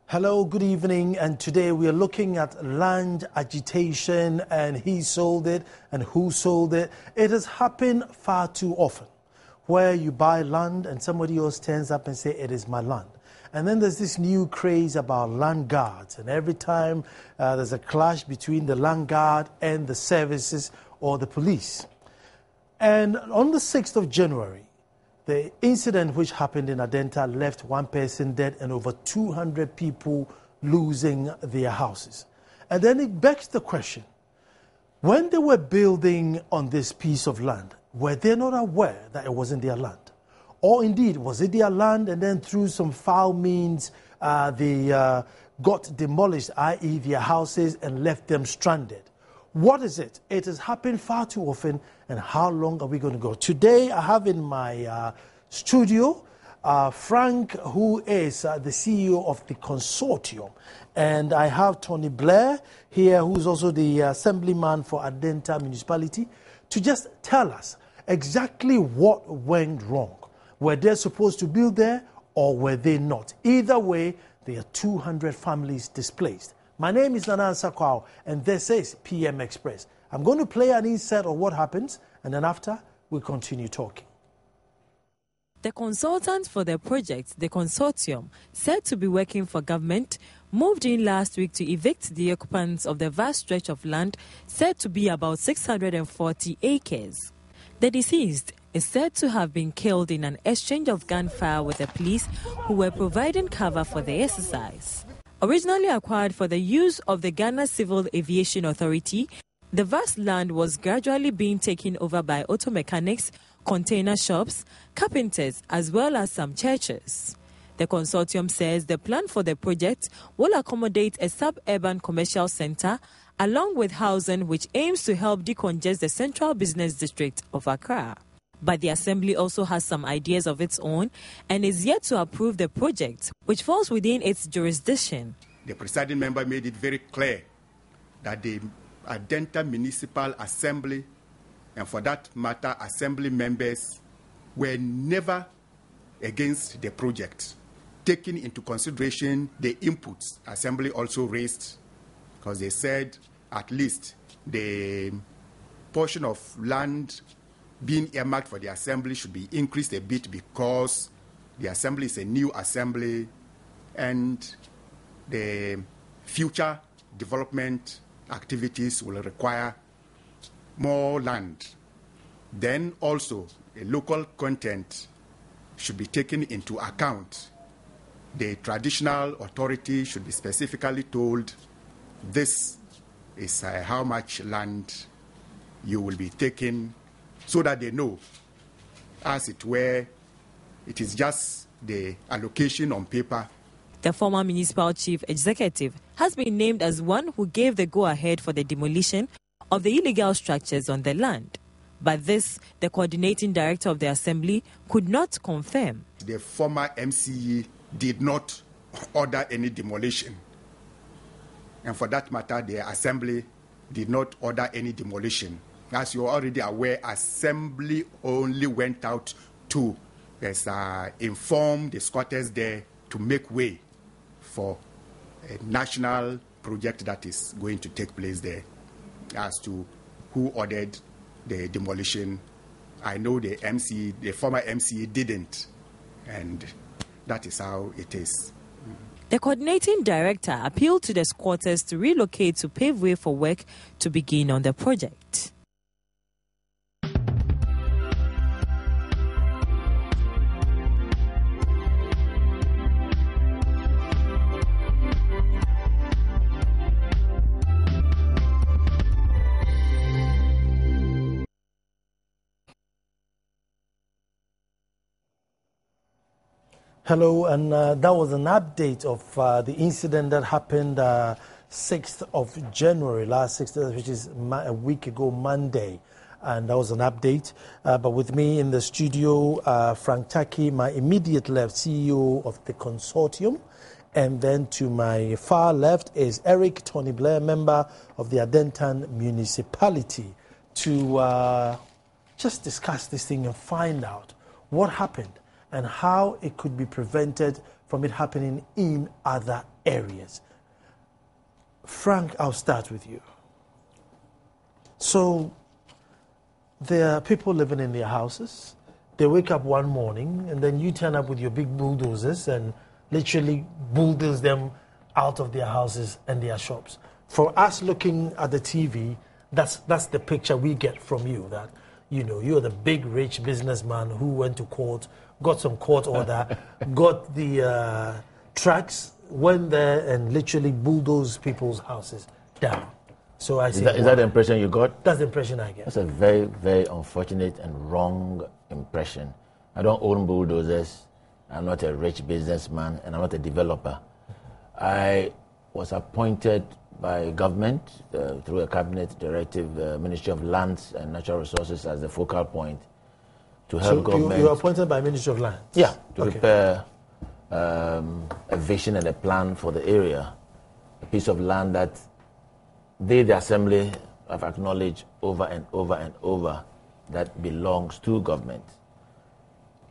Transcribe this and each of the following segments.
Hello, good evening, and today we are looking at land agitation and he sold it and who sold it. It has happened far too often where you buy land and somebody else turns up and say it is my land. And then there's this new craze about land guards, and every time there's a clash between the land guard and the services or the police. And on the 6th of January, the incident which happened in Adentan left one person dead and over 200 people losing their houses. And then it begs the question, when they were building on this piece of land, were they not aware that it wasn't their land? Or indeed, was it their land and then through some foul means they got demolished, i.e. their houses, and left them stranded? What is it? It has happened far too often, and how long are we going to go? Today, I have in my studio Frank, who is the CEO of the consortium, and I have Tony Blair here, who's also the assemblyman for Adentan municipality, to just tell us exactly what went wrong. Were they supposed to build there, or were they not? Either way, there are 200 families displaced. My name is Nana Sakwao, and this is PM Express. I'm going to play an insert of what happens, and then after, we'll continue talking. The consultant for the project, the consortium, said to be working for government, moved in last week to evict the occupants of the vast stretch of land said to be about 640 acres. The deceased is said to have been killed in an exchange of gunfire with the police who were providing cover for the exercise. Originally acquired for the use of the Ghana Civil Aviation Authority, the vast land was gradually being taken over by auto mechanics, container shops, carpenters, as well as some churches. The consortium says the plan for the project will accommodate a suburban commercial center along with housing which aims to help decongest the central business district of Accra. But the Assembly also has some ideas of its own and is yet to approve the project, which falls within its jurisdiction. The presiding member made it very clear that the Adentan Municipal Assembly, and for that matter, Assembly members, were never against the project, taking into consideration the inputs Assembly also raised, because they said at least the portion of land being earmarked for the Assembly should be increased a bit because the Assembly is a new Assembly and the future development activities will require more land. Then also a local content should be taken into account. The traditional authority should be specifically told this is how much land you will be taking, so that they know, as it were, it is just the allocation on paper. The former municipal chief executive has been named as one who gave the go-ahead for the demolition of the illegal structures on the land. But this, the coordinating director of the Assembly could not confirm. The former MCE did not order any demolition. And for that matter, the Assembly did not order any demolition. As you're already aware, Assembly only went out to inform the squatters there to make way for a national project that is going to take place there. As to who ordered the demolition, I know the former MCA didn't, and that is how it is. The coordinating director appealed to the squatters to relocate to pave way for work to begin on the project. Hello, and that was an update of the incident that happened 6th of January, last 6th, which is a week ago, Monday. And that was an update. But with me in the studio, Frank Taki, my immediate left, CEO of the consortium. And then to my far left is Eric Tony Blair, member of the Adentan municipality, to just discuss this thing and find out what happened and how it could be prevented from it happening in other areas. Frank, I'll start with you. So there are people living in their houses. They wake up one morning and then you turn up with your big bulldozers and literally bulldoze them out of their houses and their shops. For us looking at the TV, that's the picture we get from you, that you're the big rich businessman who went to court, got some court order, got the trucks, went there and literally bulldozed people's houses down. So I say, is that the impression you got? That's the impression I get. That's a very, very unfortunate and wrong impression. I don't own bulldozers. I'm not a rich businessman, and I'm not a developer. I was appointed by government through a cabinet directive, Ministry of Lands and Natural Resources, as the focal point to help government. You were appointed by Ministry of Lands? Yeah, to prepare a vision and a plan for the area, a piece of land that they, the Assembly, have acknowledged over and over and over that belongs to government.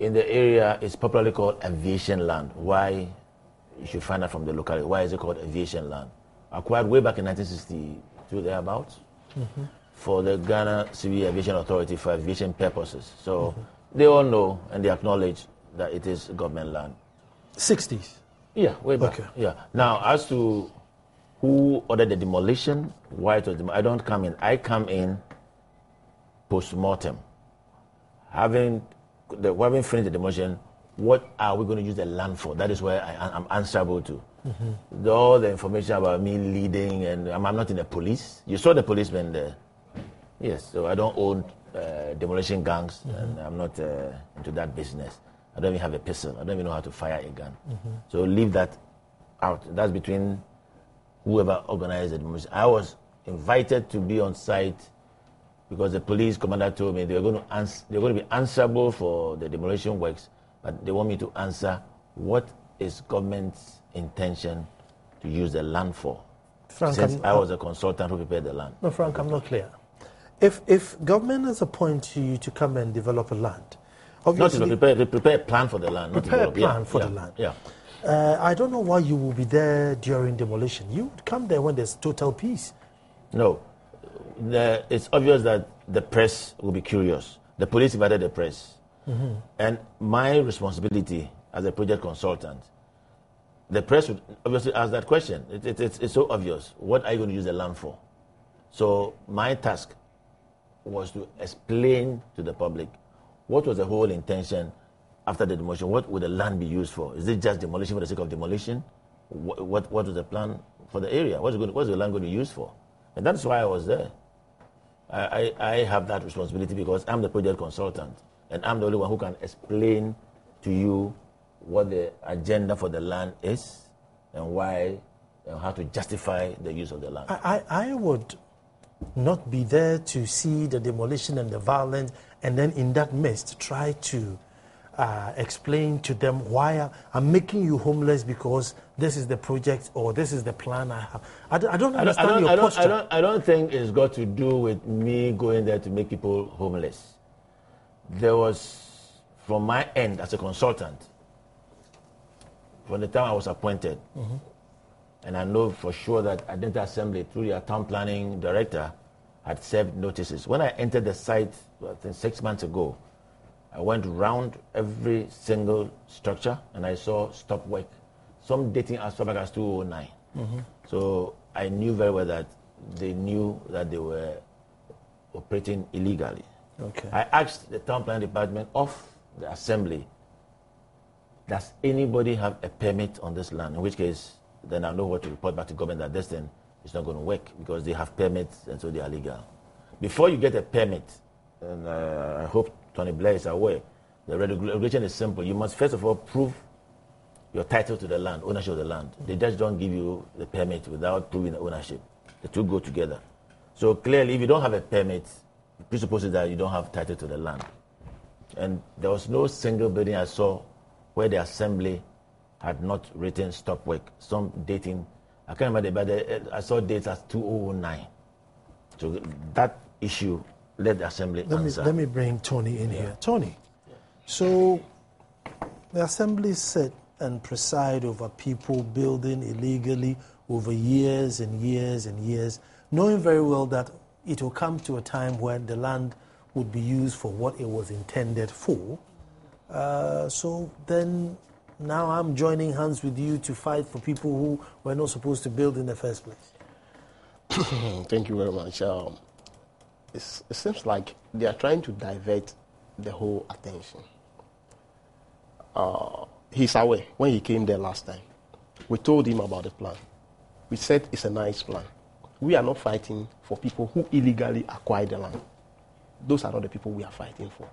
In the area, it's popularly called aviation land. Why? You should find out from the locality. Why is it called aviation land? Acquired way back in 1962, thereabouts, for the Ghana Civil Aviation Authority for aviation purposes. So they all know and they acknowledge that it is government land. 60s? Yeah, way back. Okay. Yeah. Now, as to who ordered the demolition, why it was I don't come in. I come in post-mortem. Having finished the demolition, what are we going to use the land for? That is where I'm answerable to. All the information about me leading, and I'm not in the police. You saw the policemen there. Yes, so I don't own demolition gangs, and I'm not into that business. I don't even have a pistol. I don't even know how to fire a gun. So leave that out. That's between whoever organized the demolition. I was invited to be on site because the police commander told me they're going to be answerable for the demolition works, but they want me to answer what is government's intention to use the land for. Frank, since I was a consultant who prepared the land. No, Frank, I'm not clear. If government has appointed you to come and develop a land, obviously not to prepare a plan for the land. Prepare a plan for the land. Yeah. I don't know why you will be there during demolition. You would come there when there's total peace. No. It's obvious that the press will be curious. The police invited the press. And my responsibility as a project consultant, the press would obviously ask that question. It's so obvious. What are you going to use the land for? So my task was to explain to the public what was the whole intention after the demolition. What would the land be used for? Is it just demolition for the sake of demolition? What was the plan for the area? What's the land going to be used for? And that's why I was there. I have that responsibility because I'm the project consultant, and I'm the only one who can explain to you what the agenda for the land is and why and how to justify the use of the land. I would not be there to see the demolition and the violence, and then in that midst try to explain to them why I'm making you homeless because this is the project or this is the plan I have. I don't understand your posture. I don't think it's got to do with me going there to make people homeless. There was, from my end as a consultant, from the time I was appointed, and I know for sure that Adentan Assembly, through their town planning director, had served notices. When I entered the site, I think 6 months ago, I went round every single structure and I saw stop work, some dating as far back as 2009. So I knew very well that they knew that they were operating illegally. Okay. I asked the town planning department of the assembly, does anybody have a permit on this land? In which case, then I know what to report back to government that this thing is not going to work because they have permits and so they are legal. Before you get a permit, and I hope Tony Blair is aware, the regulation is simple. You must first of all prove your title to the land, ownership of the land. They just don't give you the permit without proving the ownership. The two go together. So clearly, if you don't have a permit, it presupposes that you don't have title to the land. And there was no single building I saw where the assembly had not written stop work. Some dating, I can't remember, but I saw dates as 2009. So that issue let the assembly answer. Let me bring Tony in here. Tony, so The assembly sit and preside over people building illegally over years and years and years, knowing very well that it will come to a time when the land would be used for what it was intended for. So then now I'm joining hands with you to fight for people who were not supposed to build in the first place. Thank you very much. It seems like they are trying to divert the whole attention. He's aware. When he came there last time, we told him about the plan. We said it's a nice plan. We are not fighting for people who illegally acquired the land. Those are not the people we are fighting for.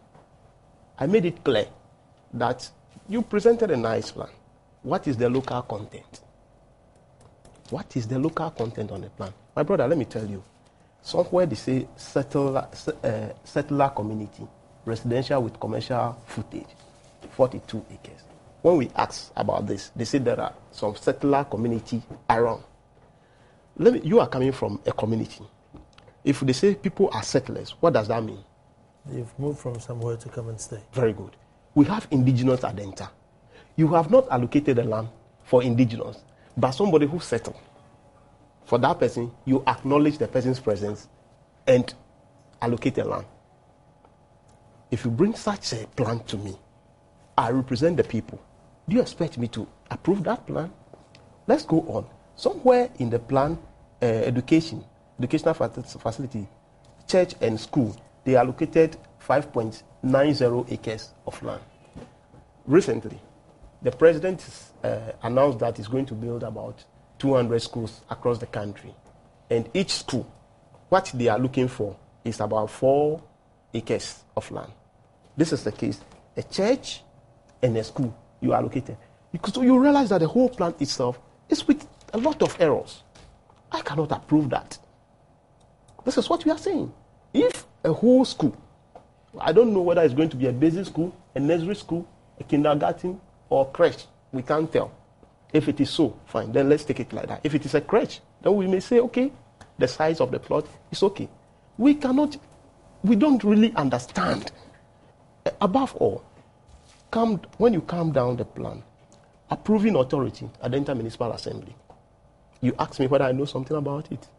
I made it clear that you presented a nice plan. What is the local content? What is the local content on the plan? My brother, let me tell you. Somewhere they say settler community, residential with commercial footage, 42 acres. When we asked about this, they said there are some settler community around. You are coming from a community. If they say people are settlers, what does that mean? They've moved from somewhere to come and stay. Very good. We have indigenous Adentan. You have not allocated the land for indigenous, but somebody who settled. For that person, you acknowledge the person's presence and allocate the land. If you bring such a plan to me, I represent the people. Do you expect me to approve that plan? Let's go on. Somewhere in the plan, educational facility, church and school, they allocated 5.90 acres of land. Recently, the president announced that he's going to build about 200 schools across the country. And each school, what they are looking for is about 4 acres of land. This is the case. A church and a school, you allocated. So you realize that the whole plan itself is with a lot of errors. I cannot approve that. This is what we are saying. If a whole school, I don't know whether it's going to be a basic school, a nursery school, a kindergarten, or a crèche, we can't tell. If it is so, fine, then let's take it like that. If it is a crèche, then we may say, okay, the size of the plot is okay. We don't really understand. Above all, when you calm down the plan, approving authority, Adentan Municipal Assembly, you ask me whether I know something about it.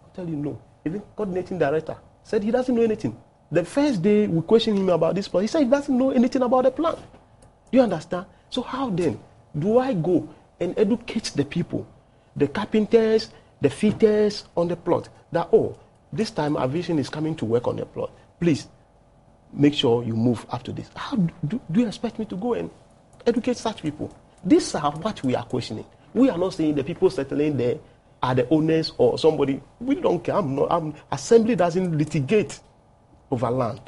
I'll tell you no. Even coordinating director said he doesn't know anything. The first day we questioned him about this plan, he said he doesn't know anything about the plan. Do you understand? So how then do I go and educate the people, the carpenters, the fitters on the plot, that, oh, this time aviation is coming to work on the plot. Please, make sure you move up to this. How do you expect me to go and educate such people? These are what we are questioning. We are not saying the people settling there are the owners or somebody. We don't care. Assembly doesn't litigate over land.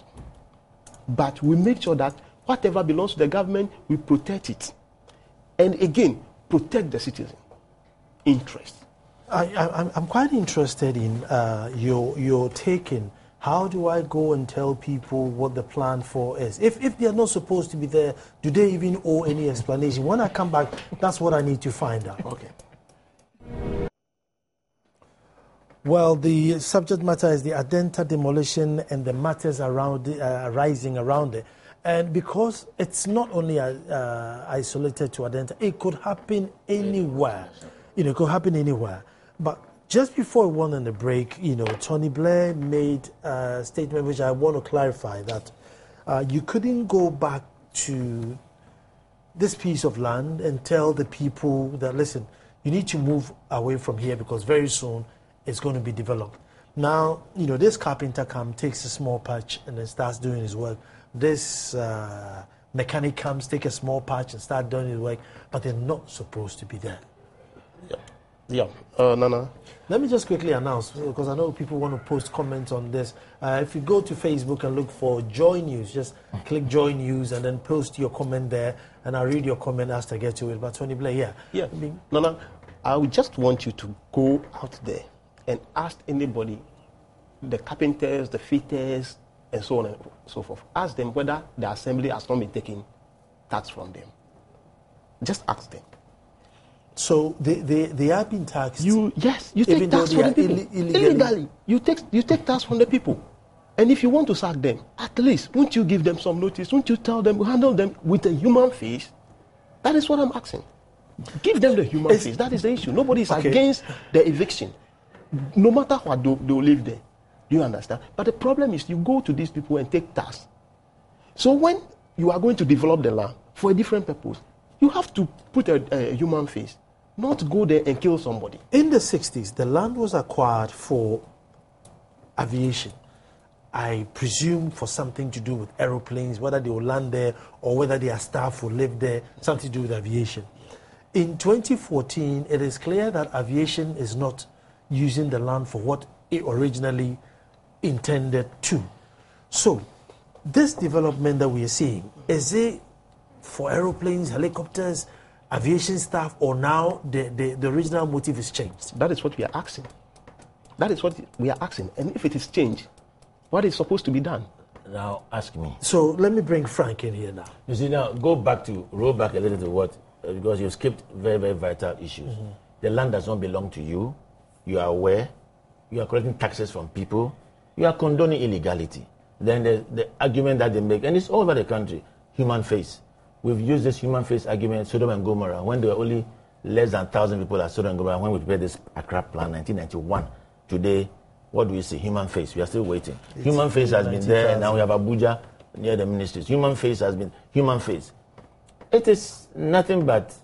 But we make sure that whatever belongs to the government, we protect it. And again, protect the citizen interest. I'm quite interested in your taking. How do I go and tell people what the plan for is? If they are not supposed to be there, do they even owe any explanation? When I come back, that's what I need to find out. Okay. Well, the subject matter is the Adentan demolition and the matters arising around it. And because it's not only isolated to Adentan, it could happen anywhere. It could happen anywhere. But just before we went on the break, Tony Blair made a statement which I want to clarify, that you couldn't go back to this piece of land and tell the people that, listen, you need to move away from here because very soon it's going to be developed. Now, this carpenter takes a small patch and then starts doing his work. This mechanic comes, take a small patch and start doing his work, but they're not supposed to be there. Yeah. Nana. Let me just quickly announce, because I know people want to post comments on this. If you go to Facebook and look for Joy News, just click Joy News and then post your comment there, and I'll read your comment as I get to it. But Tony Blair, Yeah. Nana, I would just want you to go out there and ask anybody, the carpenters, the fitters, and so on and so forth. Ask them whether the assembly has not been taking tax from them. Just ask them. So they are being taxed. You take tax from the people illegally. You take tax from the people, and if you want to sack them, at least won't you give them some notice? Won't you tell them, handle them with a human face? That is what I'm asking. Give them the human face. That is the issue. Nobody is against the eviction. No matter what, they'll live there. Do you understand? But the problem is you go to these people and take tasks. So when you are going to develop the land for a different purpose, you have to put a human face, not go there and kill somebody. In the 60s, the land was acquired for aviation. I presume for something to do with aeroplanes, whether they will land there or whether their staff will live there, something to do with aviation. In 2014, it is clear that aviation is not using the land for what it originally intended to. So, this development that we are seeing, is it for aeroplanes, helicopters, aviation staff, or now the original motive is changed? That is what we are asking. That is what we are asking. And if it is changed, what is supposed to be done? Now, ask me. So, let me bring Frank in here now. You see, now, roll back a little to what, because you skipped very, very vital issues. Mm-hmm. The land does not belong to you. You are aware. You are collecting taxes from people. You are condoning illegality. Then the argument that they make, and it's all over the country, human face. We've used this human face argument, Sodom and Gomorrah, when there were only less than 1,000 people at Sodom and Gomorrah when we prepared this Accra plan, 1991. Today, what do we see? Human face. We are still waiting. Human face has been there, and now we have Abuja near the ministries. Human face has been human face. It is nothing but,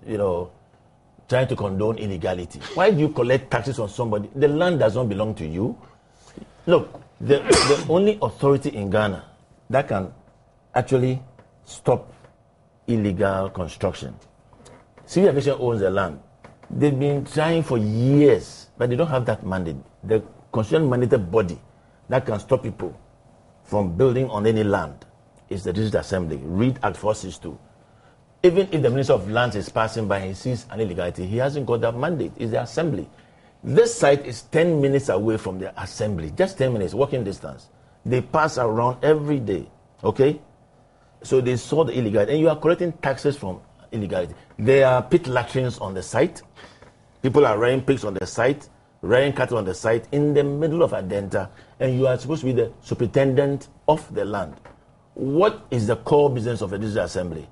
trying to condone illegality. Why do you collect taxes on somebody? The land does not belong to you. Look, the only authority in Ghana that can actually stop illegal construction, Civil Aviation owns the land. They've been trying for years, but they don't have that mandate. The constitutional mandated body that can stop people from building on any land is the District Assembly. Read Act 462. Even if the Minister of Lands is passing by and he sees an illegality, he hasn't got that mandate. It's the Assembly. This site is 10 minutes away from the Assembly. Just 10 minutes, walking distance. They pass around every day, okay? So they saw the illegality. And you are collecting taxes from illegality. There are pit latrines on the site. People are rearing pigs on the site, rearing cattle on the site in the middle of Adentan. And you are supposed to be the superintendent of the land. What is the core business of a district assembly?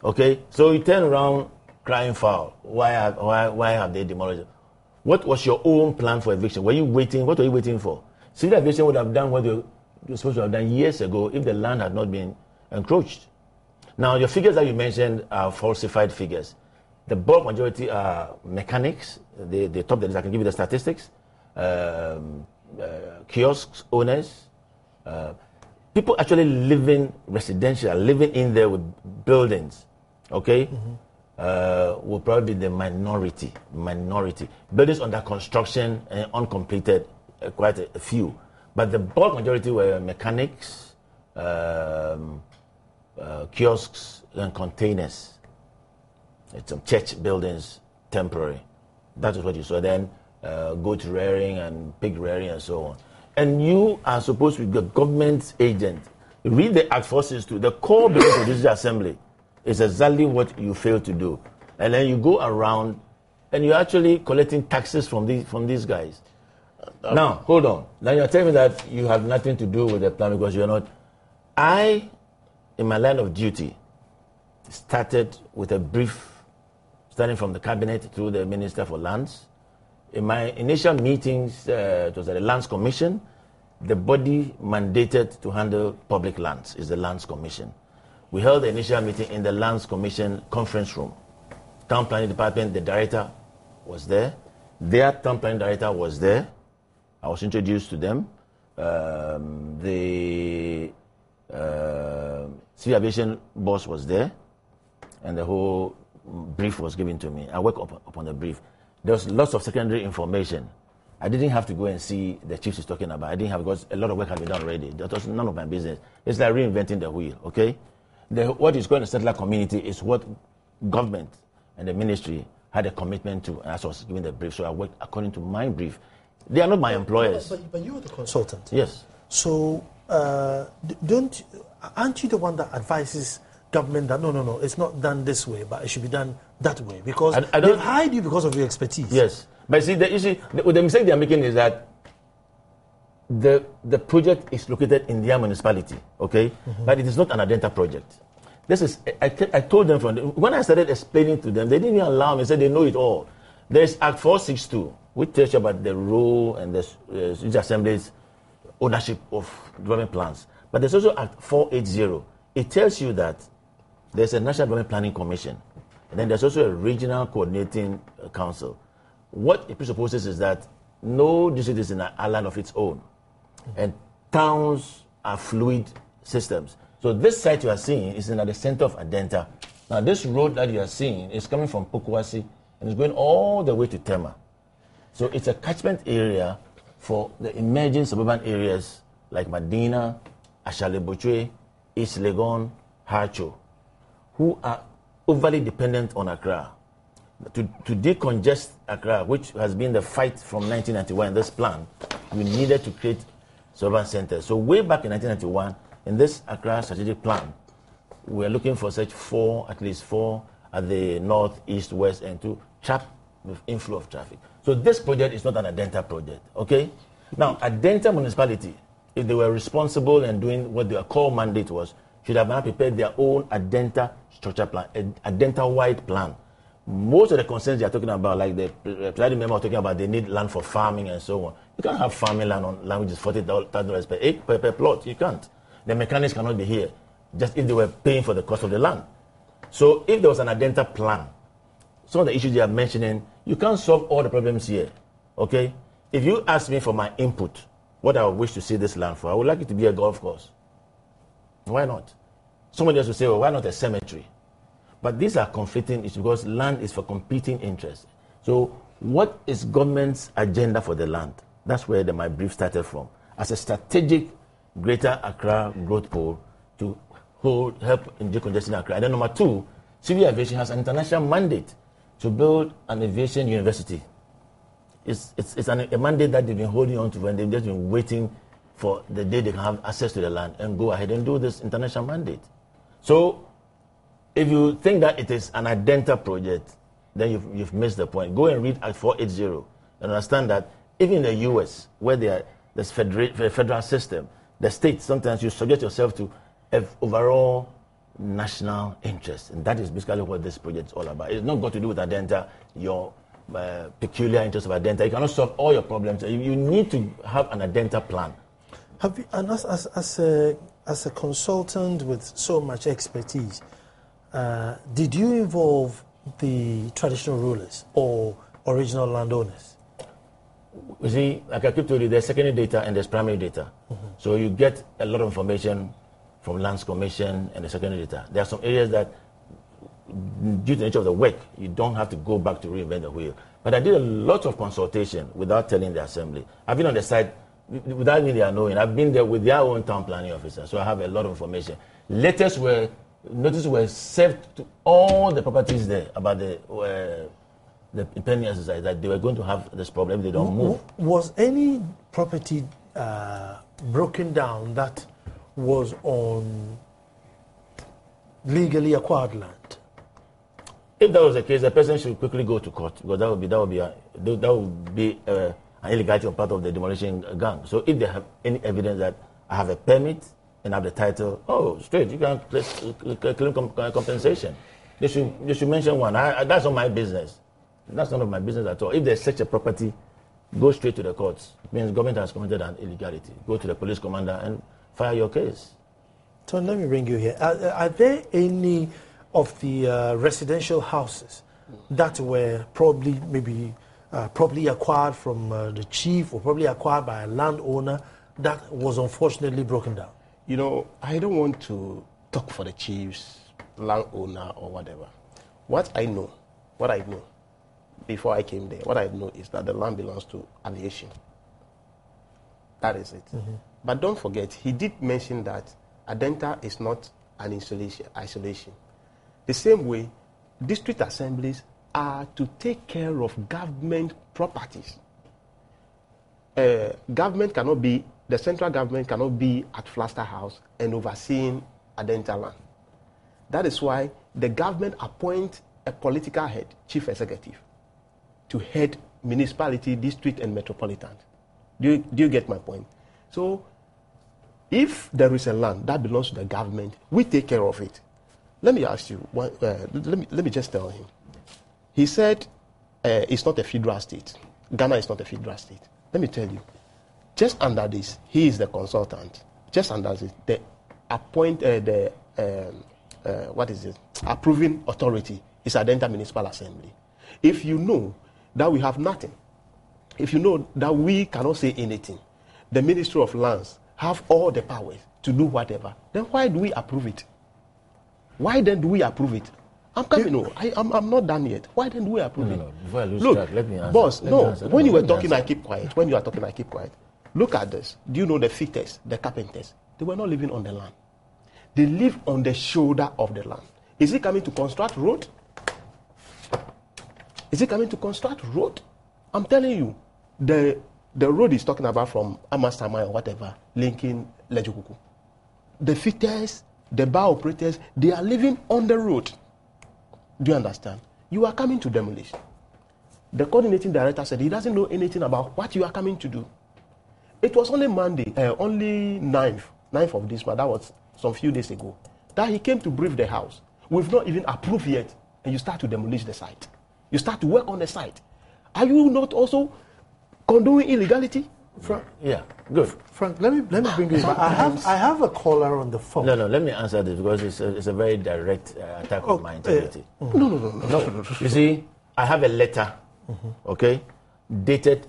Okay, so you turn around crying foul. Why have they demolished it? What was your own plan for eviction? Were you waiting? What were you waiting for? Civil Aviation would have done what they were supposed to have done years ago if the land had not been encroached. Now, your figures that you mentioned are falsified figures. The bulk majority are mechanics. They top the list. I can give you the statistics. Kiosks owners. People actually living residential, living in there with buildings. Okay? Mm-hmm. Will probably be the minority. Buildings under construction and uncompleted, quite a few. But the bulk majority were mechanics, kiosks, and containers. Some church buildings, temporary. That is what you saw. Then goat rearing and pig rearing and so on. And you are supposed to be the government agent. Read the Act 462. The core business of this assembly is exactly what you fail to do. And then you go around and you're actually collecting taxes from these guys. Now, hold on. Now you're telling me that you have nothing to do with the plan because you're not. I, in my line of duty, started with a brief, starting from the cabinet through the Minister for Lands. In my initial meetings, it was at the Lands Commission. The body mandated to handle public lands is the Lands Commission. We held the initial meeting in the Lands Commission conference room. Town Planning Department, the director was there. Their town planning director was there. I was introduced to them. The Civil Aviation boss was there. And the whole brief was given to me. I worked upon the brief. There was lots of secondary information. I didn't have to go and see the chiefs he's talking about. I didn't have, because a lot of work had been done already. That was none of my business. It's like reinventing the wheel, okay? What is going to settler community is what government and the ministry had a commitment to, and as I was giving the brief, so I worked according to my brief. They are not my employers. But you are the consultant. Yes. So aren't you the one that advises government that no, it's not done this way, but it should be done that way? Because they've hired you because of your expertise. Yes. But see, the mistake they are making is that the project is located in their municipality, okay? Mm-hmm. But it is not an Adentan project. This is, I told them when I started explaining to them, they didn't even allow me, said they know it all. There's Act 462, which tells you about the role and the Assembly's ownership of development plans. But there's also Act 480. It tells you that there's a National Development Planning Commission, and then there's also a Regional Coordinating Council. What it presupposes is that no district is in an island of its own, and towns are fluid systems. So this site you are seeing is at the center of Adentan. Now this road that you are seeing is coming from Pokuasi and it's going all the way to Tema. So it's a catchment area for the emerging suburban areas like Medina, Ashale-Bochwe, East Legon, Harcho, who are overly dependent on Accra. To decongest Accra, which has been the fight from 1991 in this plan, we needed to create suburban centers. So way back in 1991, in this Accra strategic plan, we are looking for such at least four at the north, east, west, and to trap with inflow of traffic. So this project is not an Adentan project, okay? Now, Adentan municipality, if they were responsible and doing what their core mandate was, should have now prepared their own Adentan structure plan, Adentan-wide plan. Most of the concerns they are talking about, like the presiding member talking about, they need land for farming and so on. You can't have farming land on land which is $40,000 per plot. You can't. The mechanics cannot be here, just if they were paying for the cost of the land. So if there was an Adentan plan, some of the issues they are mentioning, you can't solve all the problems here, okay? If you ask me for my input, what I wish to see this land for, I would like it to be a golf course. Why not? Somebody else will say, well, why not a cemetery? But these are conflicting issues because land is for competing interests. So what is government's agenda for the land? That's where my brief started from. As a strategic Greater Accra growth pole to help in decongesting Accra. And then number two, civil aviation has an international mandate to build an aviation university. It's a mandate that they've been holding on to and they've just been waiting for the day they can have access to the land and go ahead and do this international mandate. So if you think that it is an Adentan project, then you've missed the point. Go and read Act 480 and understand that even in the US, where there's federal system, the state, sometimes you subject yourself to overall national interest. And that is basically what this project is all about. It's not got to do with Adentan, your peculiar interest of Adentan. You cannot solve all your problems. You need to have an Adentan plan. Have you, and as a consultant with so much expertise, did you involve the traditional rulers or original landowners? You see, like I keep telling you, there's secondary data and there's primary data. So you get a lot of information from Lands Commission and the secondary data. There are some areas that, due to the nature of the work, you don't have to go back to reinvent the wheel. But I did a lot of consultation without telling the assembly. I've been on the site without me their knowing. I've been there with their own town planning officer, so I have a lot of information. Notices were served to all the properties there about the impending exercise that they were going to have this problem if they don't move. Was any property broken down that was on legally acquired land? If that was the case, the person should quickly go to court because that would be an illegality on part of the demolition gang. So if they have any evidence that I have a permit and have the title, straight, you can claim compensation. They should mention one. That's not my business. That's none of my business at all. If there's such a property, go straight to the courts. It means government has committed an illegality. Go to the police commander and file your case. So let me bring you here. Are there any of the residential houses that were probably acquired from the chief or probably acquired by a landowner that was unfortunately broken down? You know, I don't want to talk for the chiefs, landowner or whatever. What I know before I came there, what I know is that the land belongs to aviation. That is it. But don't forget, he did mention that Adentan is not an isolation. The same way, district assemblies are to take care of government properties. The central government cannot be at Flaster House and overseeing Adentan land. That is why the government appoints a political head, chief executive, to head municipality, district, and metropolitan. Do you get my point? So, if there is a land that belongs to the government, we take care of it. let me ask you. Let me just tell him. He said it's not a federal state. Ghana is not a federal state. Let me tell you. Just under this, he is the consultant. Just under this, the approving authority is Adentan Municipal Assembly. If you know that we have nothing, if you know that we cannot say anything, the Ministry of Lands have all the powers to do whatever, then why do we approve it? Why then do we approve it? I'm not done yet. Why then do we approve it? Before I lose Look, track, let me answer. boss, when you were talking, I I keep quiet. When you are talking, I keep quiet. Look at this. Do you know the fitters, the carpenters? They were not living on the land. They live on the shoulder of the land. Is he coming to construct road? Is he coming to construct road? I'm telling you, the road is talking about from Amasama or whatever, linking Lejokuku. The fitters, the bar operators, they are living on the road. Do you understand? You are coming to demolition. The coordinating director said he doesn't know anything about what you are coming to do. It was only Monday, only 9th of this month, that was some few days ago, that he came to brief the house. We've not even approved yet, and you start to demolish the site. You start to work on the site. Are you not also condoning illegality? Frank, yeah, good. Frank, let me bring you back. I have a caller on the phone. No, let me answer this because it's a very direct attack on my integrity. No. You see, I have a letter, okay, dated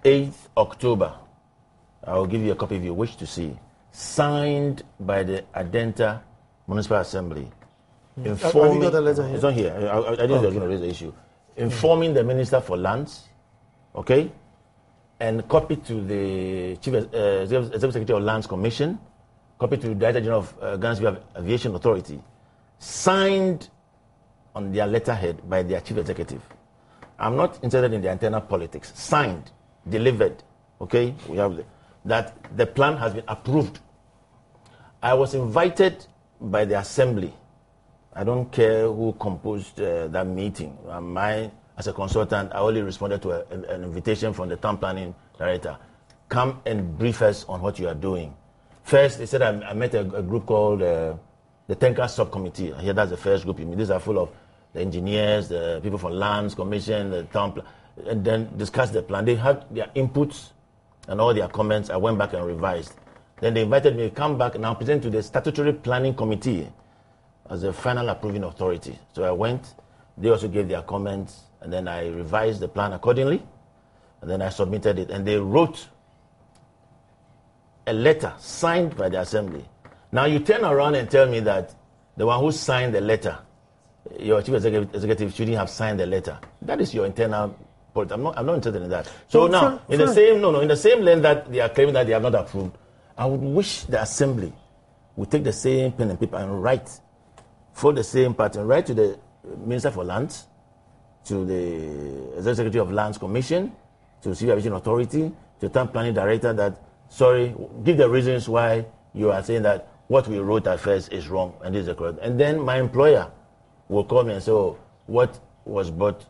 8th October. I will give you a copy if you wish to see. Signed by the Adentan Municipal Assembly. Informing, have you got the letter here? It's not here. I didn't going to raise the issue. Informing the Minister for Lands, okay, and copy to the Chief Executive Secretary of Lands Commission, copy to the Director General of Ghana Civil Aviation Authority, signed on their letterhead by their Chief Executive. I'm not interested in the internal politics. Signed, delivered, okay? We have that the plan has been approved. I was invited by the Assembly. I don't care who composed that meeting. As a consultant, I only responded to an invitation from the town planning director. Come and brief us on what you are doing. First, they said I met a group called the Tanker Subcommittee. Here, that's the first group. These are full of the engineers, the people from Lands Commission, the town, and then discuss the plan. They had their inputs and all their comments. I went back and revised. Then they invited me to come back and I'll present to the Statutory Planning Committee as the final approving authority. So I went, they also gave their comments, and then I revised the plan accordingly, and then I submitted it. And they wrote a letter signed by the Assembly. Now you turn around and tell me that the one who signed the letter, your Chief Executive shouldn't have signed the letter. That is your internal politics. I'm not interested in that. So now, in the same lane that they are claiming that they have not approved, I would wish the Assembly would take the same pen and paper and write for the same pattern, write to the Minister for Lands, to the Executive Secretary of Lands Commission, to the Civil Aviation Authority, to the Town Planning Director that, sorry, give the reasons why you are saying that what we wrote at first is wrong and this is the correct. And then my employer will call me and say, oh, what was bought?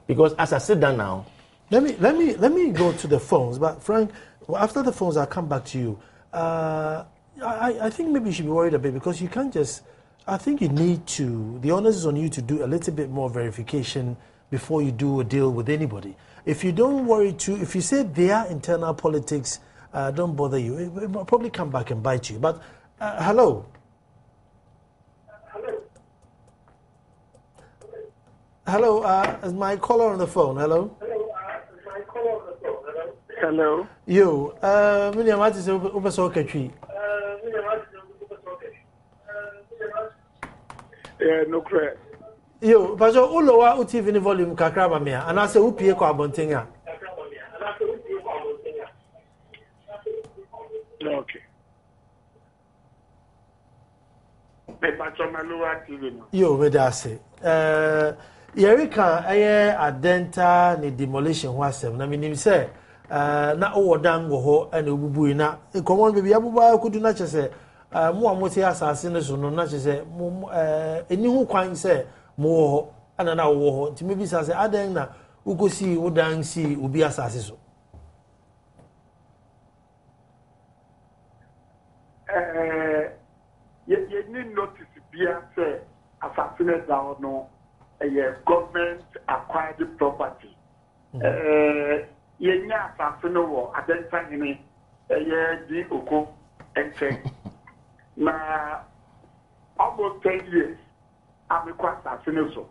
Because as I sit down now, let me go to the phones. But Frank, after the phones, I'll come back to you. I think maybe you should be worried a bit because you can't just. I think you need to. The onus is on you to do a little bit more verification before you do a deal with anybody. If you don't worry too, if you say their internal politics don't bother you, it will probably come back and bite you. But hello. Hello, is my caller on the phone? Hello? Hello. You, William, what is Ubeso? Yeah, no credit. Yo, but you ulowa uTV ni volume kakra ba me and I say upie kwa abontenga. Okay. Yo, we da say. Yerika aye Adentan ni demolition ho asem na minim say na owodan go ho na obubu na common baby abuba kudu na chese mo amote asase ne so no na chese eni hu kwan say mo ho ana na wo ho ntimi bi sa say aden na ugosi wodan si obi asase so you need notice bia say assassinate down no a government acquired property. Yenya assassinate war Adentan in a di oko and check. Na almost 10 years, I'm a quite assassinate so.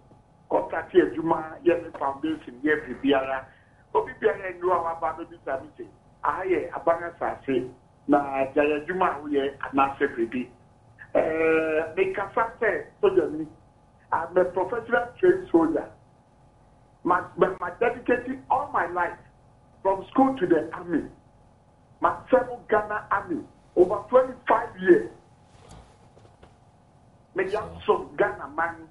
Contact here, Juma, Yemi Foundation, Yemi Biara. Obi Biara and you are about the disability. I a banner say, na Jaya Juma, we are not separate. Make a fast soldier. I'm a professional trained soldier. My dedicated all my life from school to the army. My seven Ghana army over 25 years. Me young son Ghana man.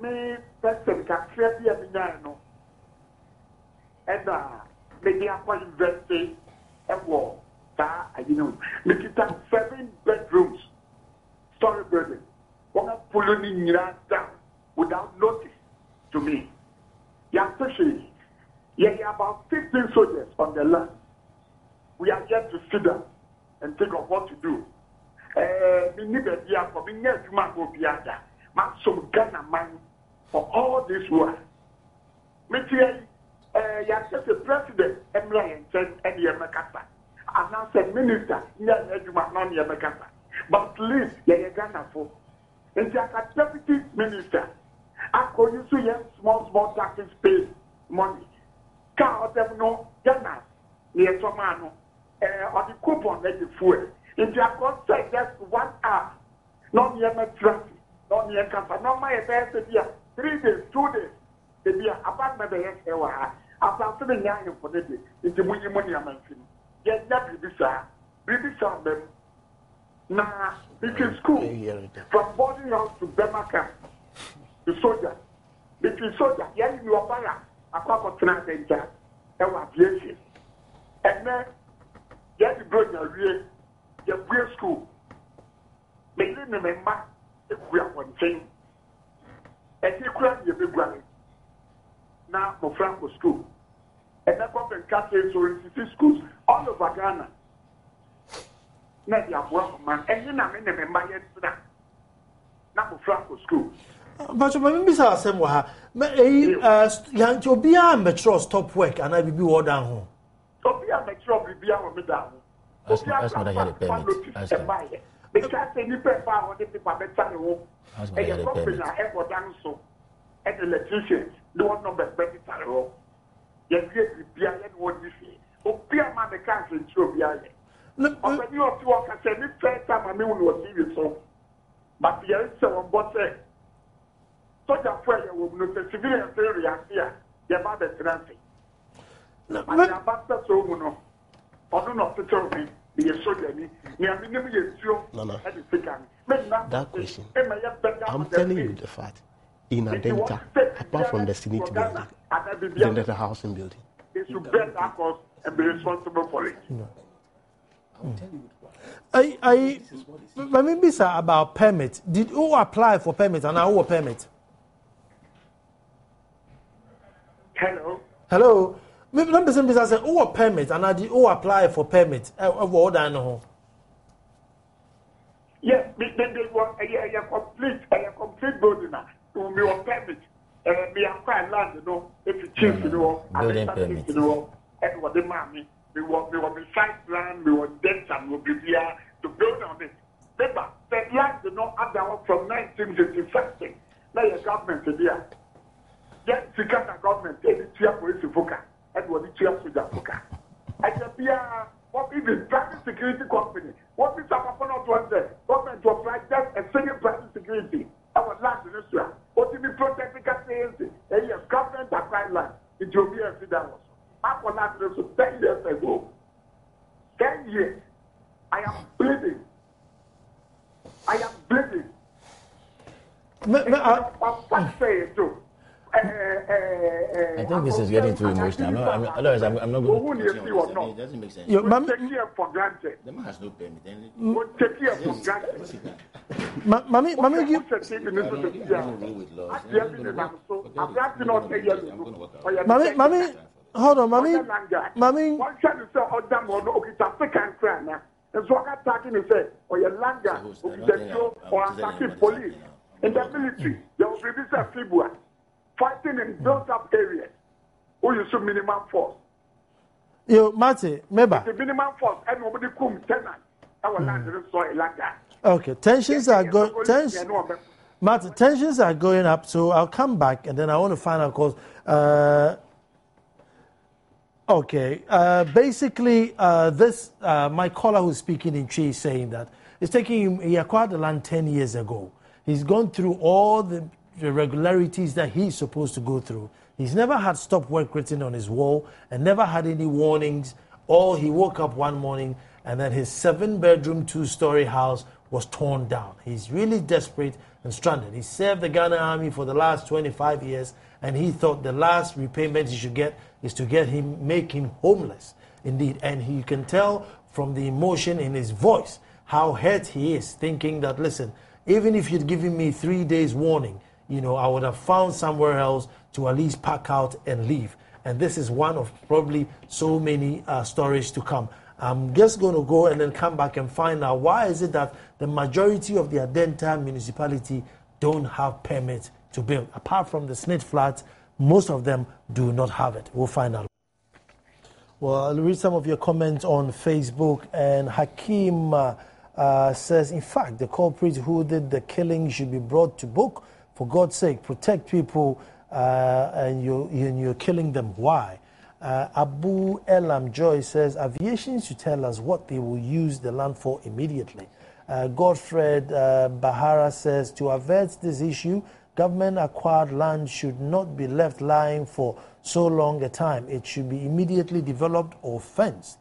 Me person can clear the no. And me akwa university and war. I know. Me kita 7 bedrooms, story building. One of pulling down without notice to me. Especially, about 15 soldiers on the land. We are yet to sit down and think of what to do. We need a year for me. Yes, you might go beyond that. Some Ghana man for all this work. Me just the president, Emily and Yamakasa. And now said minister, Yamakasa. But please, Ghana for. And the deputy minister, I could use to small taxes pay money. Car them no Ghana near Tomano or the coupon let the fuel. If you are going to say just 1 hour, not near my traffic, not near Campa, not my affairs, 3 days, 2 days, the beer about my best hour. After the young for the day, it's the money I'm mentioning. Yet, that British them. Now, between school, from boarding house to Bemaka, to soldier, between soldier, you are para, a couple of times and that, and what yes, and then, you bring your real, your real school. Make them remember if we are one thing. And you cry your big brother. Now, for Franco school. And that government catches or schools all over Ghana. Now, you have one man, and then I'm in the member now for Franco school. But you remember, young to be a mature stop work and I will be all down home. So be a mature, be a down. Ask what I had a permit. Ask him. Because any paper on the paper better home. Ask And your company are ever done so. And the electricians don't know better at all. You get be a what you say. Oh, be a man, the country to be a. But you have to work at any first time I mean, was serious so. But there is someone but say, such a prayer will not a civilian theory here. You're about the transit. And you're about to so no. Or not to tell me, be a soldier. That question, I'm telling you the fact. In Adentan, apart from the Senate building, the housing building. They should bear that cost and be responsible for it. Let me be about permit. Did you apply for permit and who permit? Hello. Hello. Maybe let me say who permit and I did who apply for permit. What I know. Yes, they want a complete building now. To me on permit. Me acquire land, you know, if you choose, you know, permit. You know, and what the money. We want site plan, we want debt and we'll be here to build on it. Remember, the land did not have that one from 1960. Now your government is here. Yes, the Ghana government, any tier police focus, and what the tier soldier focus. I said, what is the private security company? What is our opponent was there? Government to apply just a single private security. Our land in Israel. What is the protecting capacity? And yes, government acquired land. It will be a federal. After that, 10 years ago, 10 years, I am bleeding. I think this is getting too emotional. Otherwise, I'm not going to continue. It doesn't make sense. We take care for granted. The man has no permit. We take care for granted. Mommy, you. Mommy, hold on, mommy. One time you say, "Oh, damn, okay, it's African crime." And so I got talking to say, "Oh, your langa, or attacking police." In the military, there will be this Fibua fighting in built-up areas who use minimum force. Yo, Mate, Meba. The minimum force, and nobody come tenant. Our land is soil like that. Okay, tensions are going. Martin, tensions are going up, so I'll come back and then I want to find out, because basically, my caller who's speaking in Chi is saying that it's taking him, he acquired the land 10 years ago. He's gone through all the irregularities that he's supposed to go through. He's never had stop work written on his wall and never had any warnings. Or he woke up one morning and then his 7-bedroom, 2-story house was torn down. He's really desperate and stranded. He served the Ghana Army for the last 25 years, and he thought the last repayment he should get is to make him homeless. Indeed, and you can tell from the emotion in his voice how hurt he is, thinking that, listen, even if you'd given me 3 days warning, I would have found somewhere else to at least pack out and leave. And this is one of probably so many stories to come. I'm just going to go and then come back and find out why is it that the majority of the Adentan municipality don't have permits to build. Apart from the SNIT flats, most of them do not have it. We'll find out. Well, I'll read some of your comments on Facebook. And Hakim says, in fact, the culprits who did the killing should be brought to book. For God's sake, protect people and you're killing them. Why? Abu Elam Joy says, aviation should tell us what they will use the land for immediately. Godfred Bahara says, to avert this issue, government-acquired land should not be left lying for so long a time. It should be immediately developed or fenced.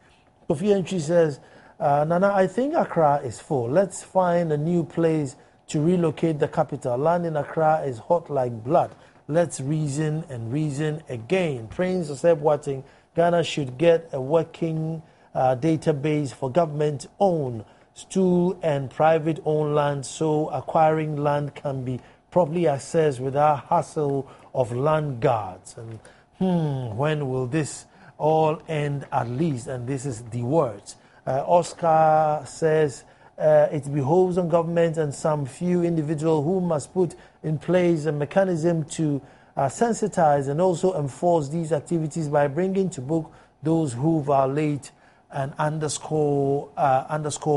Kofi Entry says, Nana, I think Accra is full. Let's find a new place to relocate the capital. Land in Accra is hot like blood. Let's reason and reason again. Prince Osei Boateng, Ghana should get a working database for government-owned, stool and private-owned land, so acquiring land can be properly accessed without hassle of land guards. And when will this all end at least? And this is the words. Oscar says, it behoves on government and some few individuals who must put in place a mechanism to sensitize and also enforce these activities by bringing to book those who violate and underscore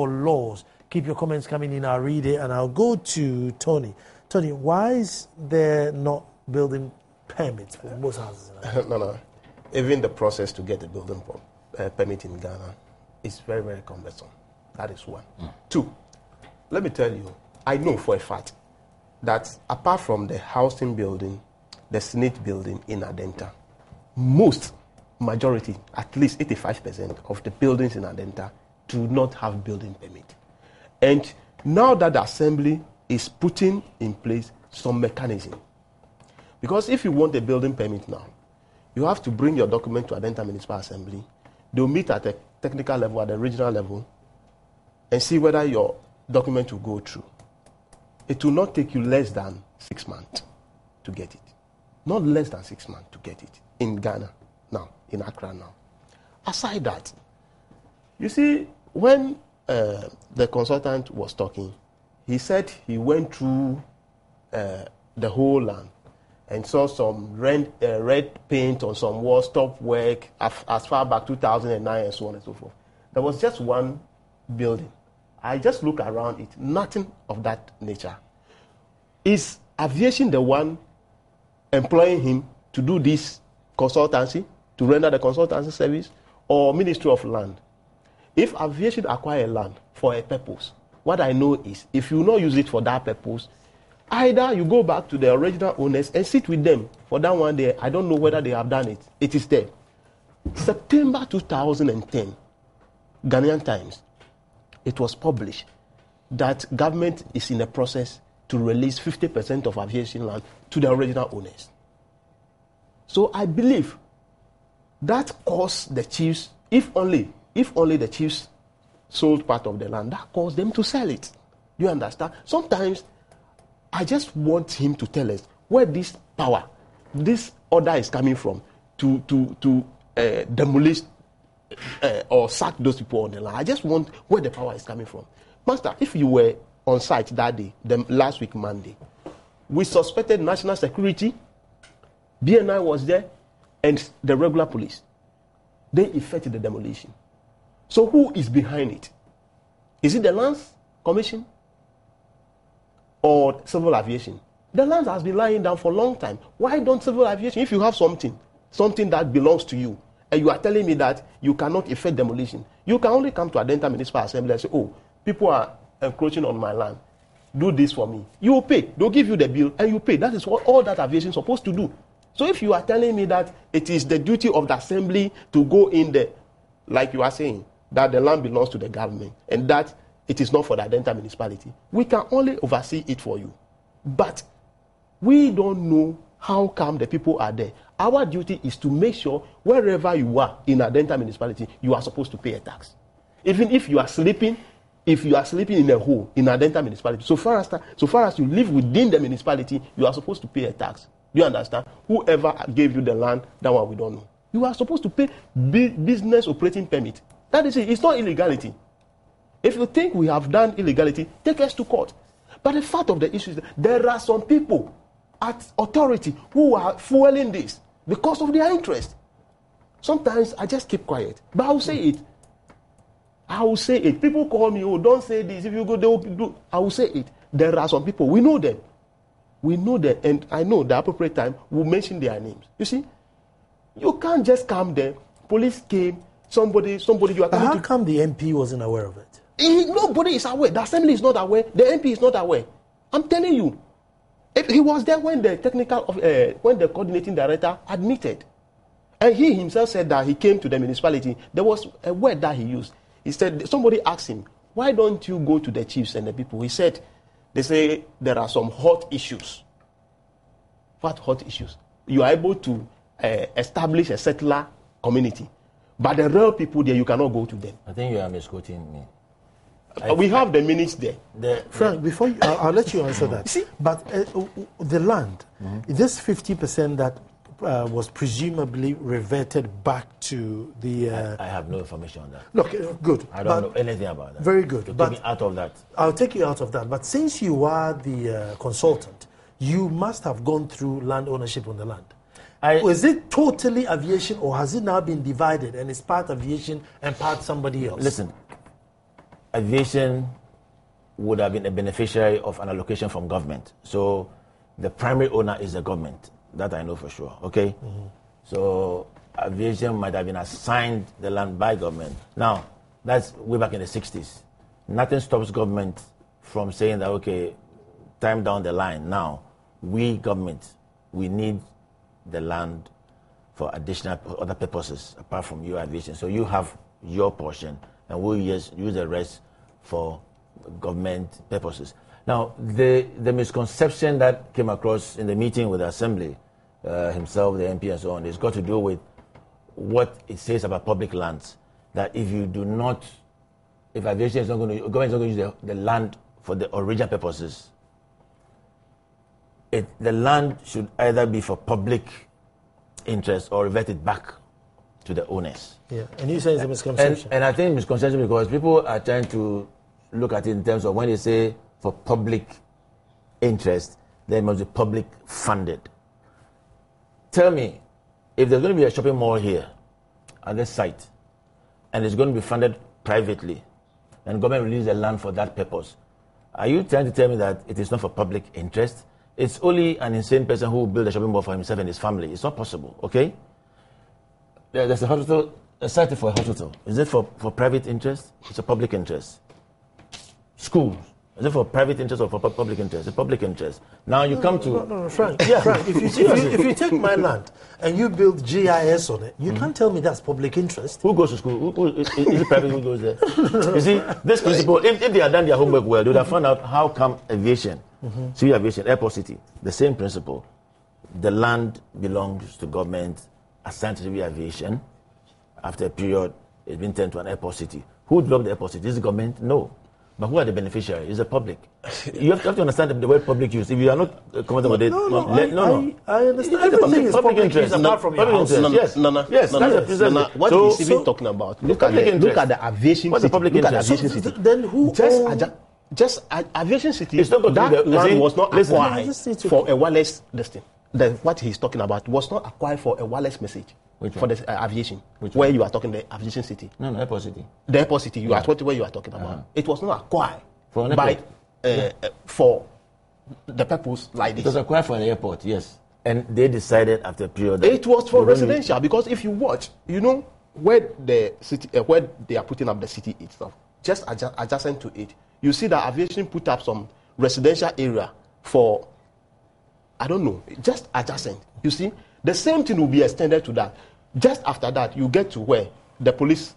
laws. Keep your comments coming in. I'll read it and I'll go to Tony. Tony, why is there not building permits for most houses? No. Even the process to get a building permit in Ghana is very, very cumbersome. That is one. 2, let me tell you, I know for a fact that apart from the housing building, the SNIT building in Adentan, majority, at least 85% of the buildings in Adentan do not have building permit. And now that the assembly is putting in place some mechanism, because if you want a building permit now, you have to bring your document to Adentan Municipal Assembly. They'll meet at a technical level, at the regional level, and see whether your document will go through. It will not take you less than 6 months to get it. Not less than 6 months to get it in Ghana now, in Accra now. Aside that, you see, when the consultant was talking, he said he went through the whole land and saw some red paint on some walls, stop work as far back 2009 and so on and so forth. There was just one building. I just look around it, nothing of that nature. Is aviation the one employing him to do this consultancy, to render the consultancy service, or Ministry of Land? If aviation acquire land for a purpose, what I know is, if you not use it for that purpose, either you go back to the original owners and sit with them for that one day. I don't know whether they have done it. It is there. September 2010, Ghanaian Times, it was published that government is in a process to release 50% of aviation land to the original owners. So I believe that caused the chiefs, if only the chiefs sold part of the land, that caused them to sell it. Do you understand? Sometimes I just want him to tell us where this power, this order is coming from to demolish or sack those people on the land. I just want where the power is coming from. Master, if you were on site that day, the last week Monday, We suspected national security. BNI was there, and the regular police. They effected the demolition. So who is behind it? Is it the Lands Commission or Civil Aviation? The land has been lying down for a long time. Why don't Civil Aviation, if you have something that belongs to you, and you are telling me that you cannot effect demolition, you can only come to Adentan Municipal Assembly and say, oh, people are encroaching on my land. Do this for me. You will pay. They'll give you the bill and you pay. That is what all that aviation is supposed to do. So if you are telling me that it is the duty of the assembly to go in there, like you are saying, that the land belongs to the government and that it is not for the Adentan municipality, we can only oversee it for you. But we don't know how come the people are there. Our duty is to make sure wherever you are in Adentan municipality, you are supposed to pay a tax. Even if you are sleeping, in a hole in Adentan municipality, so far as you live within the municipality, you are supposed to pay a tax. Do you understand? Whoever gave you the land, that one we don't know. You are supposed to pay business operating permit. That is it. It's not illegality. If you think we have done illegality, take us to court. But the fact of the issue is that there are some people at authority who are fueling this because of their interest. Sometimes I just keep quiet, but I will say it. I will say it. People call me, oh, don't say this. If you go, they will do. I will say it. There are some people, we know them. We know them, and I know the appropriate time we'll mention their names. You see, you can't just come there. Police came, somebody you are coming How come the MP wasn't aware of it? Nobody is aware. The assembly is not aware. The MP is not aware. I'm telling you. He was there when the when the coordinating director admitted. And he himself said that he came to the municipality. There was a word that he used. He said, somebody asked him, why don't you go to the chiefs and the people? He said, they say there are some hot issues. What hot issues? You are able to establish a settler community. But the real people there, you cannot go to them. I think you are misquoting me. We have the minutes there. Frank, before I'll let you answer that. See? But the land, this 50% that was presumably reverted back to the... I have no information on that. Look, good. I don't know anything about that. Very good. So take me out of that. I'll take you out of that. But since you are the consultant, you must have gone through land ownership on the land. Is it totally aviation, or has it now been divided and it's part aviation and part somebody else? Listen, aviation would have been a beneficiary of an allocation from government. So the primary owner is the government. That I know for sure, okay? Mm-hmm. So aviation might have been assigned the land by government. Now, that's way back in the 60s. Nothing stops government from saying that, okay, time down the line, now, we government, we need the land for additional other purposes apart from your aviation. So you have your portion and we'll use the rest for government purposes. Now, the misconception that came across in the meeting with the Assembly, himself, the MP and so on, has got to do with what it says about public lands. That if aviation is not going to, government is not going to use the land for the original purposes, the land should either be for public interest or reverted back to the owners. Yeah, and you say it's a misconception. And I think misconception because people are trying to look at it in terms of when they say for public interest, they must be public funded. Tell me, if there's going to be a shopping mall here at this site, and it's going to be funded privately, and government release the land for that purpose, are you trying to tell me that it is not for public interest? It's only an insane person who will build a shopping mall for himself and his family. It's not possible, okay? There's a hospital, a site for a hospital. Is it for private interest? It's a public interest. Schools. Is it for private interest or for public interest? It's a public interest. Now you come to... No, Frank. Yeah. Frank, if you take my land and you build GIS on it, you can't tell me that's public interest. Who goes to school? Is it private who goes there? You see, this principle, if they had done their homework well, they would have found out how come aviation, civil aviation, airport city, the same principle. The land belongs to government, assigned to civil aviation. After a period, it's been turned to an airport city. Who developed the airport city? Is the government? No. But who are the beneficiaries? It's the public. You have to understand the word public use. If you are not comfortable with it, I understand. Everything is public interest apart from your house. Yes, that's the president. What is even talking about? Look at the aviation city. What's the public interest? Then who just Aviation City, It's not going to that be the- land see, was not listen. acquired for a wireless listing. What he's talking about was not acquired for a wireless message. Which for one? the aviation, Which where one? you are talking the Aviation City. No, Airport City. The Airport City, you are what where you are talking about. It was not acquired For an by airport. for the purpose like It was this. acquired for an airport, yes. And they decided after a period that It was for they really- residential because if you watch, you know where the city, where they are putting up the city itself, just adjacent to it, you see that aviation put up some residential area for, I don't know, just adjacent. You see, the same thing will be extended to that. Just after that, you get to where the police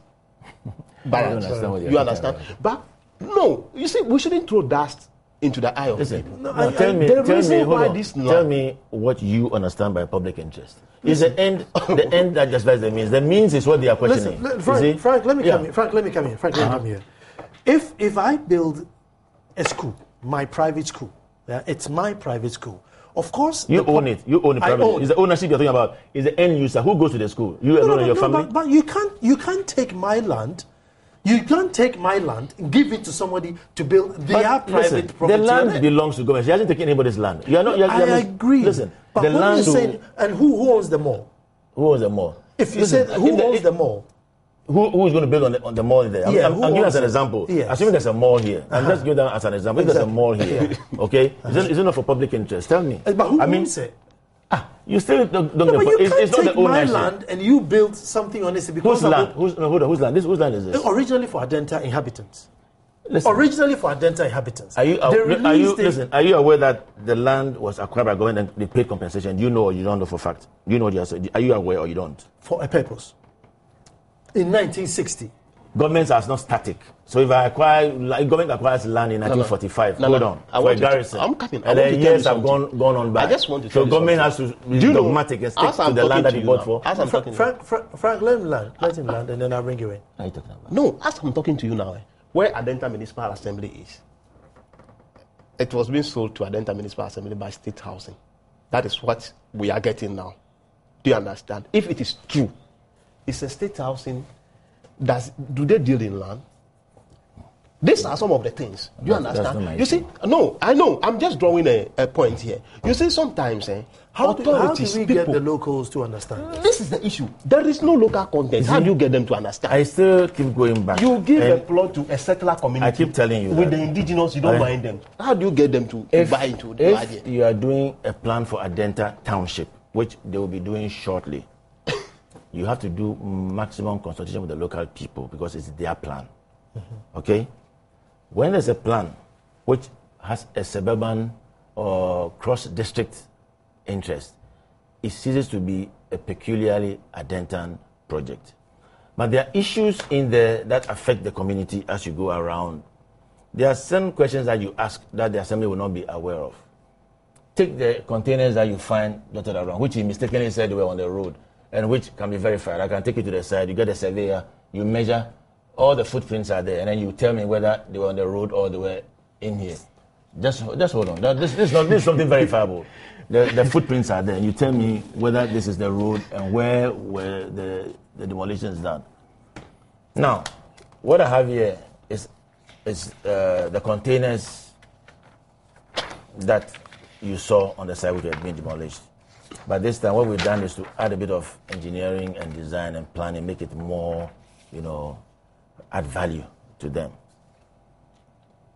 barracks. understand what you're You talking understand? about. But no, you see, we shouldn't throw dust into the eye of Listen, people. now tell me, the tell reason me, hold why on. this Tell land- me what you understand by public interest. Is the end that justifies the means? The means is what they are questioning. Listen, Frank, let me Yeah. come here. Frank, let me come here. Frank, let me come here. If I build a school, my private school, yeah, it's my private school. Of course, You own it. You own it I privately. own Is the ownership you're talking about? Is the end user who goes to the school? You alone and your family? But you can't take my land. You can't take my land and give it to somebody to build their But private listen, property. the land on it. belongs to government. She hasn't taken anybody's land. You are not. I agree. Listen, but the what land. you're saying, and who owns the mall? Who owns the mall? If you Listen, said who owns the mall? Who is going to build on the mall there? Yeah, I'm who giving owns as an it? example. Yes. Assuming there's a mall here. I'm just giving that as an example. If there's a Exactly. mall here, okay? Is it not for public interest? Tell me. But who I mean, owns it? you still don't No, get but you it's can't not take the my ownership. land and you build something on it because Whose land? Whose land? Whose land is this? Originally for Adentan inhabitants. Listen. Originally for Adentan inhabitants. Are you They released it- listen? Are you aware that the land was acquired by government and they paid compensation? Do you know or you don't know for fact? Do you know what you're saying? Are you aware or you don't? for a purpose? In 1960. Governments are not static. So if government acquires land in 1945, No, hold no. on, I for want a to- garrison, I'm coming. I and want then to tell years you have gone on by. I just want to so tell you government something. has to be Do you know, dogmatic and stick as to I'm the land talking that to he you bought now, for. as I'm talking to you. Frank, let him land, and then I'll bring you in. What are you talking about? No, as I'm talking to you now, where Adentan Municipal Assembly is, it was being sold to Adentan Municipal Assembly by State Housing. That is what we are getting now. Do you understand? If it is true, it's a State Housing. Do they deal in land? These are some of the things. Do you That's not understand? my You see, no, I know. I'm just drawing a point here. You see, sometimes How do authorities, we get people, the locals to understand? this is the issue. There is no local content. How do you get them to understand? I still keep going back. You give And a plot to a settler community. I keep telling you with that. the indigenous, you don't mind them. How do you get them to buy into the idea? If you are doing a plan for Adentan Township, which they will be doing shortly, you have to do maximum consultation with the local people because it's their plan. Okay? When there's a plan which has a suburban or cross-district interest, it ceases to be a peculiarly Adentan project. But there are issues in there that affect the community as you go around. There are some questions that you ask that the assembly will not be aware of. Take the containers that you find dotted around, which he mistakenly said were on the road, and which can be verified. I can take you to the side, you get a surveyor, you measure, all the footprints are there, and then you tell me whether they were on the road or they were in here. Just hold on. This is something verifiable. The footprints are there, and you tell me whether this is the road and where the demolition is done. Now, what I have here is the containers that you saw on the side which had been demolished. But this time, what we've done is to add a bit of engineering and design and planning, make it more, add value to them.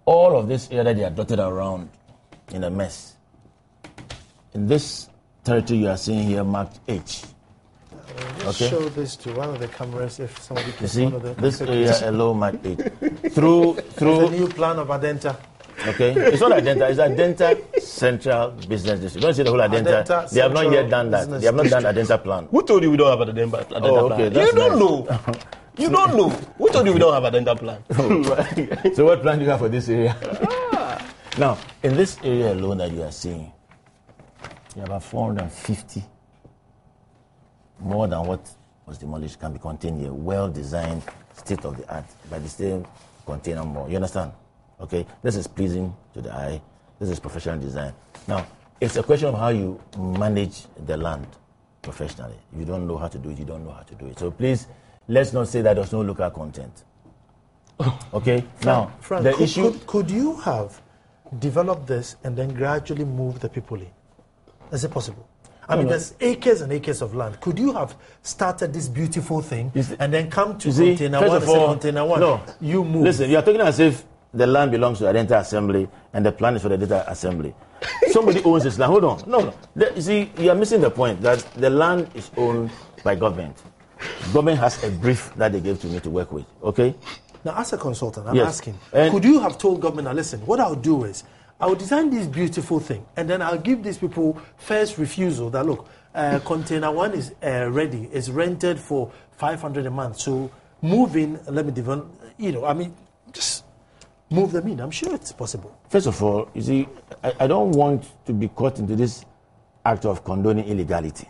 All of this area that they are dotted around in a mess. In this territory you are seeing here marked H. Let's show this to one of the cameras if somebody can. You see, one of the this pictures. area alone marked H. Through The new plan of Adentan. Okay, it's not Adentan. It's Adentan Central Business District. Don't say the whole Adentan. Adentan They have not yet Central done that. Business They have not done Adentan plan. Who told you we don't have a Adentan plan? Okay, that's You don't nice. know. You don't know. Who told you we don't have a Adentan plan? So what plan do you have for this area? Now, in this area alone that you are seeing, you have about 450 more than what was demolished can be contained here. Well-designed, state-of-the-art, but the same container more. You understand? Okay, this is pleasing to the eye. This is professional design. Now, it's a question of how you manage the land professionally. If you don't know how to do it, you don't know how to do it. So please, let's not say that there's no local content. Okay? Now, Frank, the issue... Could you have developed this and then gradually move the people in? Is it possible? I mean, there's acres and acres of land. Could you have started this beautiful thing and then come to container one and say, container one, no, you move? Listen, you are talking as if the land belongs to the Adentan Assembly and the plan is for the Adentan Assembly. Somebody owns this land. Hold on. No. You see, you are missing the point that the land is owned by government. Government has a brief that they gave to me to work with. Okay? Now, as a consultant, I'm Yes. asking, And could you have told government, now listen, what I'll do is, I'll design this beautiful thing, and then I'll give these people first refusal that, look, container one is ready. It's rented for 500 a month. So move in, let me develop, just move them in. I'm sure it's possible. First of all, you see, I don't want to be caught into this act of condoning illegality.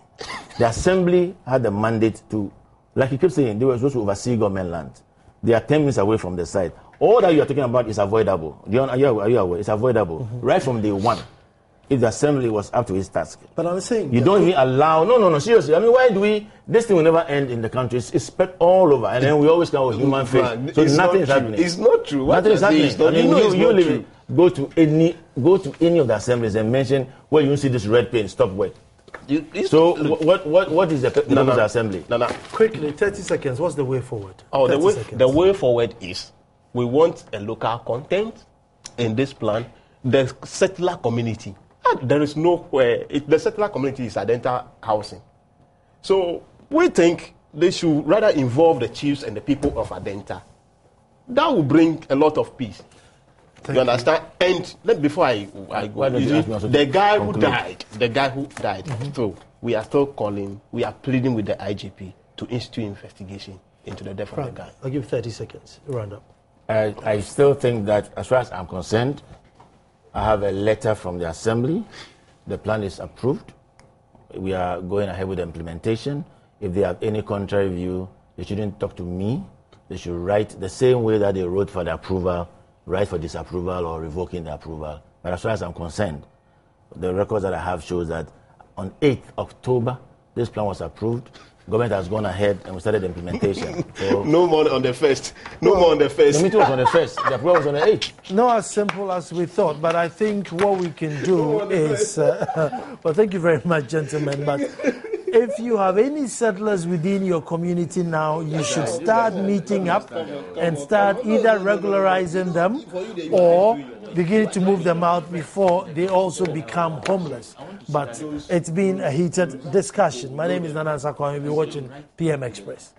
The Assembly had the mandate to, like you keep saying, they were supposed to oversee government land. They are 10 minutes away from the site. All that you are talking about is avoidable. Are you aware? It's avoidable. Right from day one, if the Assembly was up to its task. But I'm saying... You don't even allow... No, seriously. I mean, why do we... This thing will never end in the country. It's spread all over. And then we always come with human face. So nothing is happening. It's not true. Nothing is happening. You live, go to any of the assemblies and mention where you see this red paint, stop work. So what is the purpose of the assembly? No. Quickly, 30 seconds. What's the way forward? Oh, the way forward is we want a local content in this plan. The settler community. There is nowhere. The settler community is Adentan housing. So we think they should rather involve the chiefs and the people of Adentan. That will bring a lot of peace. You understand? And before I go, the guy who died, so we are still calling, we are pleading with the IGP to institute investigation into the death of the guy. I'll give 30 seconds. Round up. I still think that, as far as I'm concerned, I have a letter from the Assembly. The plan is approved. We are going ahead with the implementation. If they have any contrary view, they shouldn't talk to me. They should write the same way that they wrote for the approval, write for disapproval or revoking the approval. But as far as I'm concerned, the records that I have shows that on 8th October, this plan was approved. Government has gone ahead and we started the implementation. So no more on the 1st. No more on the 1st. The meeting was on the 1st. The approval was on the 8th. Not as simple as we thought, but I think what we can do is... well, thank you very much, gentlemen. But if you have any settlers within your community now, you should start meeting up and start either regularizing them or beginning to move them out before they also become homeless. But it's been a heated discussion. My name is Nana Sakwa. You'll be watching PM Express.